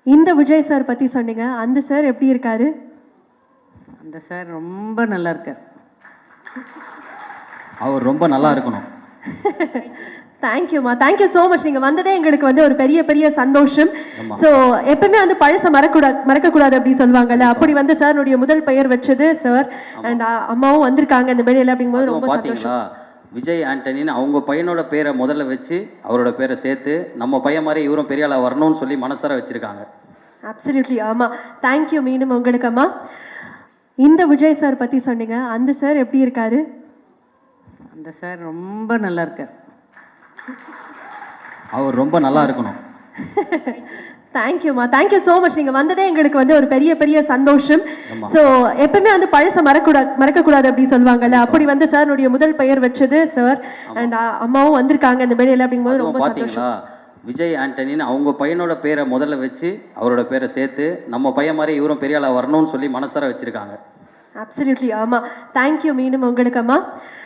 இந்த விஜய் சார் பத்தி சொன்னீங்க. அந்த சார் எப்படி இருக்காரு? அந்த சார் ரொம்ப நல்லா இருக்கார். அவர் ரொம்ப நல்லா இருக்கணும். தேங்க்யூமா, தேங்க்யூ ஸோ மச். நீங்கள் வந்ததே எங்களுக்கு வந்து ஒரு பெரிய பெரிய சந்தோஷம். ஸோ எப்பவுமே வந்து பழச மறக்கக்கூடாது அப்படி சொல்லுவாங்கல்ல, அப்படி வந்து சார்னுடைய முதல் பெயர் வச்சது சார் அண்ட் அம்மாவும் வந்திருக்காங்க இந்த மேடையில் அப்படிங்கும்போது ரொம்ப பார்த்தீங்களா, விஜய் ஆண்டனின்னு அவங்க பையனோட பேரை முதல்ல வச்சு அவரோட பேரை சேர்த்து நம்ம பையன் மாதிரி இவரும் பெரிய ஆளாக வரணும்னு சொல்லி மனசார வச்சிருக்காங்க. அப்சல்யூட்லி ஆமாம். தேங்க்யூ மீண்டும் உங்களுக்கு அம்மா. இந்த விஜய் சார் பற்றி சொன்னீங்க. அந்த சார் எப்படி இருக்காரு? அந்த சார் ரொம்ப நல்லா இருக்கார். அவர் ரொம்ப நல்லா இருக்கணும். தேங்க்யூமா, தேங்க்யூ ஸோ மச். நீங்கள் வந்ததே எங்களுக்கு வந்து ஒரு பெரிய பெரிய சந்தோஷம். ஸோ எப்பவுமே வந்து பழச மறக்கக்கூடாது அப்படி சொல்லுவாங்கல்ல, அப்படி வந்து சார்னுடைய முதல் பெயர் வச்சது சார் அண்ட் அம்மாவும் வந்திருக்காங்க இந்த மேடையில் அப்படிங்கும்போது ரொம்ப பார்த்தீங்களா, விஜய் ஆண்டனின்னு அவங்க பையனோட பேரை முதல்ல வச்சு அவரோட பேரை சேர்த்து நம்ம பையன் மாதிரி இவரும் பெரிய ஆளாக வரணும்னு சொல்லி மனசார வச்சிருக்காங்க. அப்சல்யூட்லி ஆமாம். தேங்க்யூ மீண்டும் உங்களுக்கு அம்மா.